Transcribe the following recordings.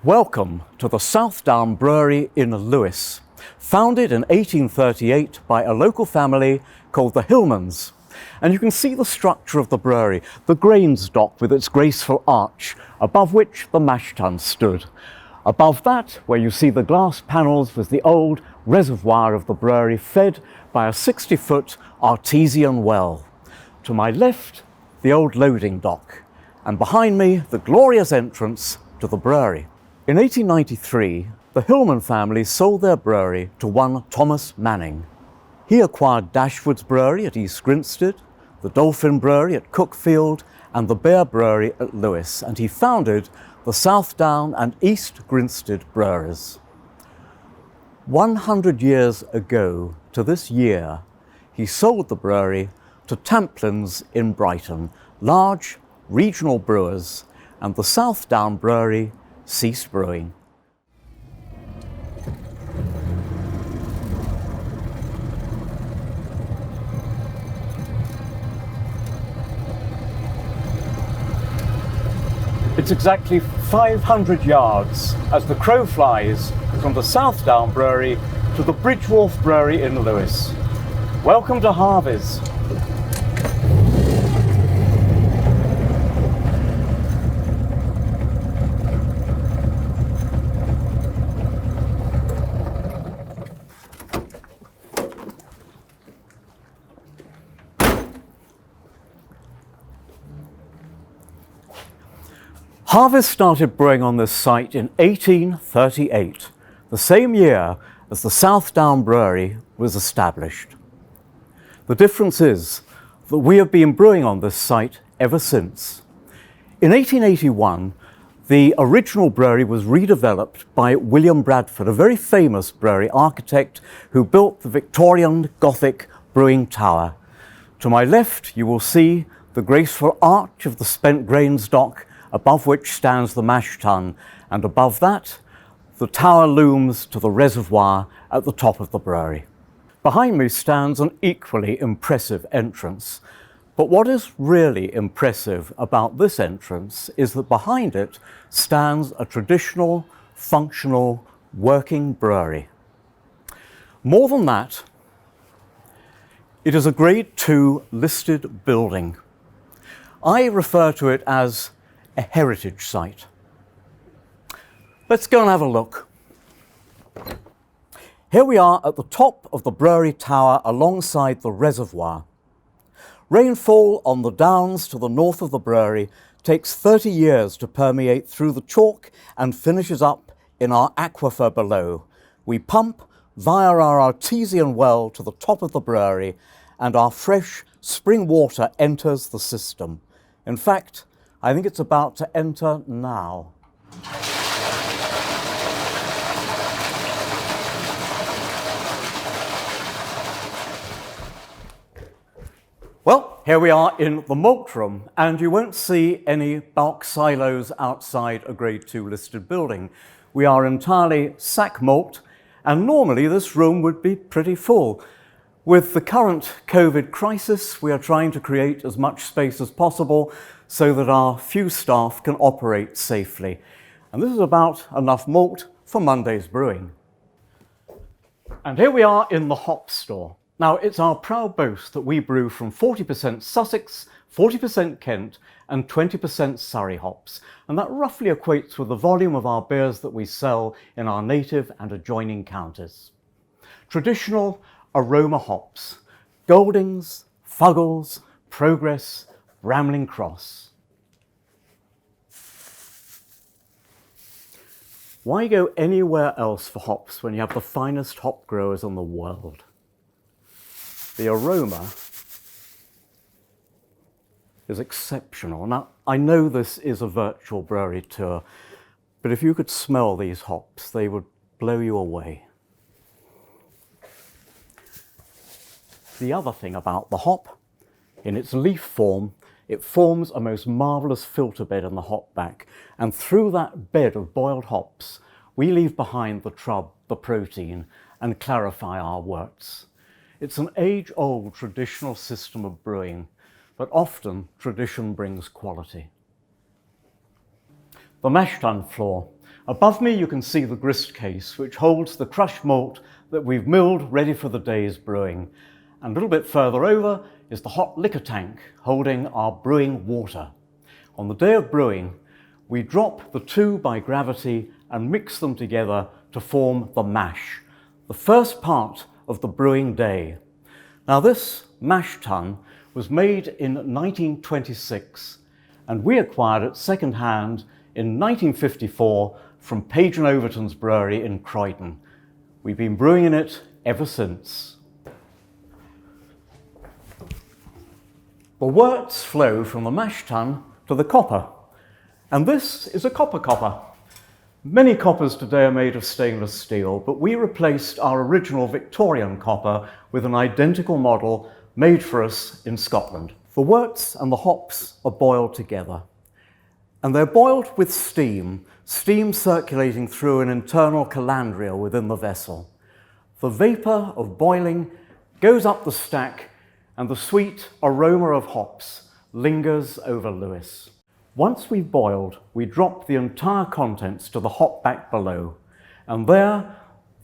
Welcome to the Southdown Brewery in Lewes, founded in 1838 by a local family called the Hillmans. And you can see the structure of the brewery, the grains dock with its graceful arch, above which the mash tun stood. Above that, where you see the glass panels, was the old reservoir of the brewery, fed by a 60-foot artesian well. To my left, the old loading dock, and behind me, the glorious entrance to the brewery. In 1893, the Hillman family sold their brewery to one Thomas Manning. He acquired Dashwood's Brewery at East Grinstead, the Dolphin Brewery at Cookfield, and the Bear Brewery at Lewes, and he founded the Southdown and East Grinstead breweries. 100 years ago to this year, he sold the brewery to Tamplin's in Brighton, large regional brewers, and the Southdown Brewery ceased brewing. It's exactly 500 yards as the crow flies from the Southdown Brewery to the Bridgewharf Brewery in Lewes. Welcome to Harvey's. Harvey's started brewing on this site in 1838, the same year as the Southdown Brewery was established. The difference is that we have been brewing on this site ever since. In 1881, the original brewery was redeveloped by William Bradford, a very famous brewery architect who built the Victorian Gothic brewing tower. To my left, you will see the graceful arch of the spent grains dock, above which stands the mash tun, and above that, the tower looms to the reservoir at the top of the brewery. Behind me stands an equally impressive entrance. But what is really impressive about this entrance is that behind it stands a traditional, functional, working brewery. More than that, it is a Grade II listed building. I refer to it as a heritage site. Let's go and have a look. Here we are at the top of the brewery tower alongside the reservoir. Rainfall on the downs to the north of the brewery takes 30 years to permeate through the chalk and finishes up in our aquifer below. We pump via our artesian well to the top of the brewery, and our fresh spring water enters the system. In fact, I think it's about to enter now. Well, here we are in the malt room, and you won't see any bulk silos outside a Grade II listed building. We are entirely sack malt, and normally this room would be pretty full. With the current COVID crisis, we are trying to create as much space as possible so that our few staff can operate safely. And this is about enough malt for Monday's brewing. And here we are in the hop store. Now, it's our proud boast that we brew from 40% Sussex, 40% Kent, and 20% Surrey hops. And that roughly equates with the volume of our beers that we sell in our native and adjoining counties. Traditional aroma hops: Goldings, Fuggles, Progress, Bramling Cross. Why go anywhere else for hops when you have the finest hop growers in the world? The aroma is exceptional. Now, I know this is a virtual brewery tour, but if you could smell these hops, they would blow you away. The other thing about the hop, in its leaf form, it forms a most marvellous filter bed in the hop back, and through that bed of boiled hops, we leave behind the trub, the protein, and clarify our worts. It's an age-old traditional system of brewing, but often tradition brings quality. The mash tun floor. Above me you can see the grist case, which holds the crushed malt that we've milled ready for the day's brewing. And a little bit further over is the hot liquor tank holding our brewing water. On the day of brewing, we drop the two by gravity and mix them together to form the mash, the first part of the brewing day. Now this mash tun was made in 1926 and we acquired it second-hand in 1954 from Page & Overton's brewery in Croydon. We've been brewing in it ever since. The worts flow from the mash tun to the copper, and this is a copper. Many coppers today are made of stainless steel, but we replaced our original Victorian copper with an identical model made for us in Scotland. The worts and the hops are boiled together, and they're boiled with steam circulating through an internal calandria within the vessel. The vapour of boiling goes up the stack, and the sweet aroma of hops lingers over Lewes. Once we've boiled, we drop the entire contents to the hop back below, and there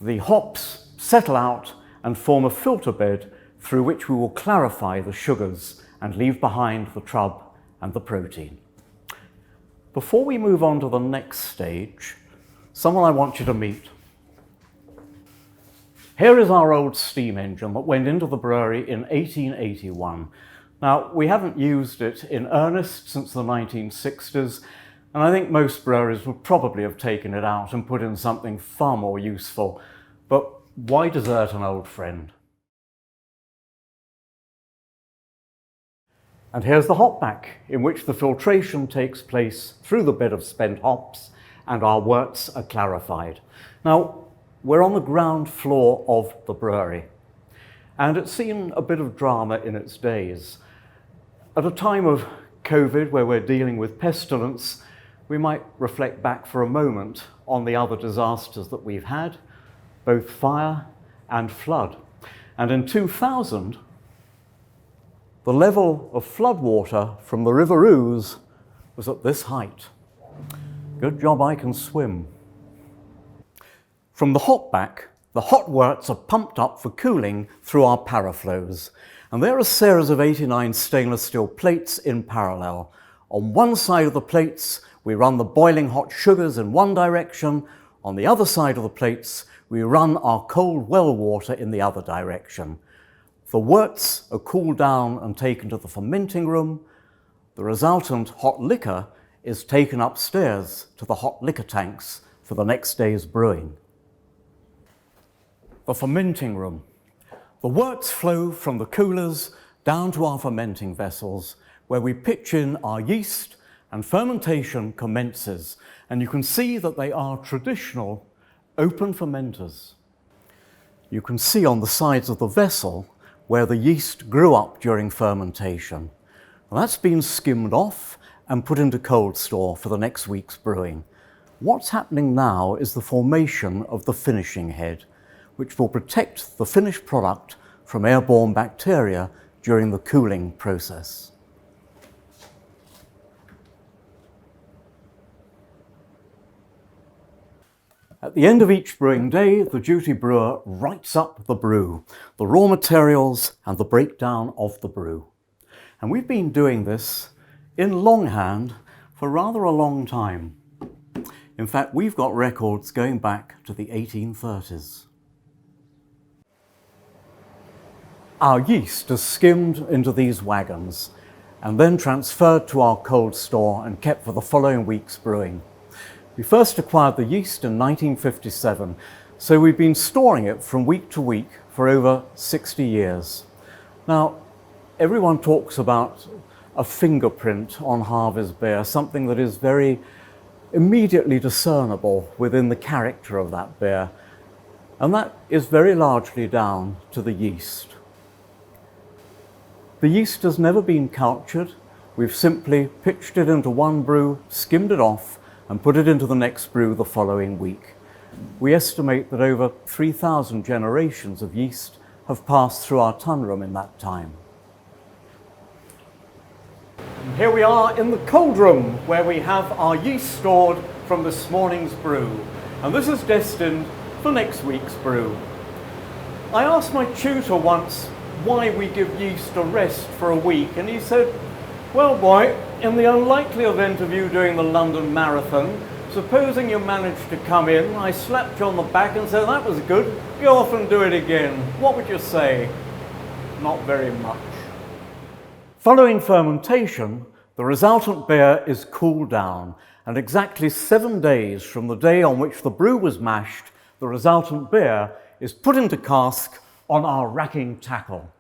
the hops settle out and form a filter bed through which we will clarify the sugars and leave behind the trub and the protein. Before we move on to the next stage, someone I want you to meet. Here is our old steam engine that went into the brewery in 1881. Now, we haven't used it in earnest since the 1960s, and I think most breweries would probably have taken it out and put in something far more useful. But why desert an old friend? And here's the hop back, in which the filtration takes place through the bed of spent hops and our worts are clarified. Now, we're on the ground floor of the brewery, and it's seen a bit of drama in its days. At a time of COVID, where we're dealing with pestilence, we might reflect back for a moment on the other disasters that we've had, both fire and flood. And in 2000, the level of floodwater from the River Ouse was at this height. Good job I can swim. From the hop back, the hot worts are pumped up for cooling through our paraflows. And there are a series of 89 stainless steel plates in parallel. On one side of the plates, we run the boiling hot sugars in one direction. On the other side of the plates, we run our cold well water in the other direction. The worts are cooled down and taken to the fermenting room. The resultant hot liquor is taken upstairs to the hot liquor tanks for the next day's brewing. The fermenting room. The worts flow from the coolers down to our fermenting vessels, where we pitch in our yeast and fermentation commences. And you can see that they are traditional open fermenters. You can see on the sides of the vessel where the yeast grew up during fermentation. Well, that's been skimmed off and put into cold store for the next week's brewing. What's happening now is the formation of the finishing head, which will protect the finished product from airborne bacteria during the cooling process. At the end of each brewing day, the duty brewer writes up the brew, the raw materials and the breakdown of the brew. And we've been doing this in longhand for rather a long time. In fact, we've got records going back to the 1830s. Our yeast is skimmed into these wagons and then transferred to our cold store and kept for the following week's brewing. We first acquired the yeast in 1957, so we've been storing it from week to week for over 60 years. Now, everyone talks about a fingerprint on Harvey's beer, something that is very immediately discernible within the character of that beer, and that is very largely down to the yeast. The yeast has never been cultured. We've simply pitched it into one brew, skimmed it off, and put it into the next brew the following week. We estimate that over 3,000 generations of yeast have passed through our tun room in that time. And here we are in the cold room, where we have our yeast stored from this morning's brew, and this is destined for next week's brew. I asked my tutor once why we give yeast a rest for a week, and he said, well boy, in the unlikely event of you doing the London Marathon, supposing you managed to come in, I slapped you on the back and said, that was good, go off and do it again. What would you say? Not very much. Following fermentation, the resultant beer is cooled down, and exactly 7 days from the day on which the brew was mashed, the resultant beer is put into cask on our racking tackle.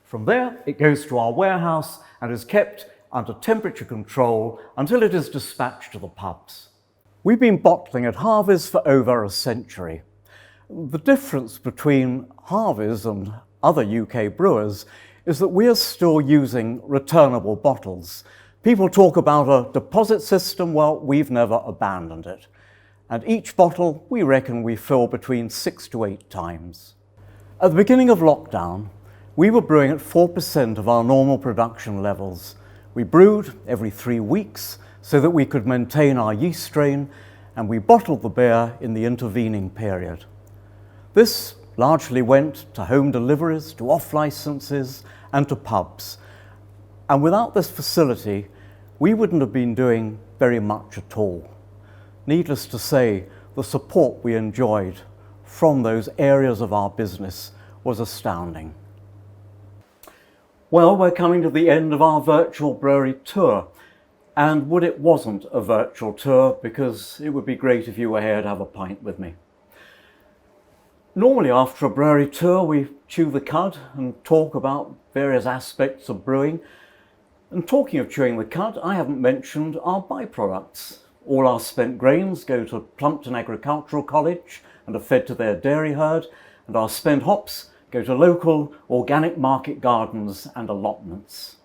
From there, it goes to our warehouse and is kept under temperature control until it is dispatched to the pubs. We've been bottling at Harvey's for over a century. The difference between Harvey's and other UK brewers is that we are still using returnable bottles. People talk about a deposit system. Well, we've never abandoned it. And each bottle, we reckon we fill between 6 to 8 times. At the beginning of lockdown, we were brewing at 4% of our normal production levels. We brewed every 3 weeks so that we could maintain our yeast strain, and we bottled the beer in the intervening period. This largely went to home deliveries, to off licenses, and to pubs. And without this facility, we wouldn't have been doing very much at all. Needless to say, the support we enjoyed from those areas of our business was astounding. Well, we're coming to the end of our virtual brewery tour. And would it wasn't a virtual tour, because it would be great if you were here to have a pint with me. Normally after a brewery tour, we chew the cud and talk about various aspects of brewing. And talking of chewing the cud, I haven't mentioned our byproducts. All our spent grains go to Plumpton Agricultural College and are fed to their dairy herd, and our spent hops go to local organic market gardens and allotments.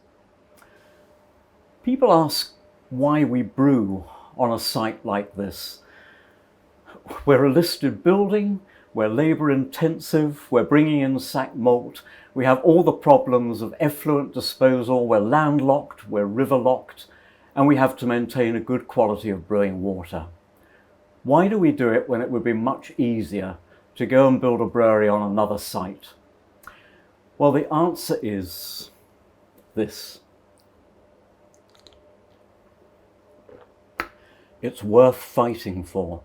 People ask why we brew on a site like this. We're a listed building, we're labour intensive, we're bringing in sack malt, we have all the problems of effluent disposal, we're landlocked, we're river locked, and we have to maintain a good quality of brewing water. Why do we do it when it would be much easier to go and build a brewery on another site? Well, the answer is this. It's worth fighting for.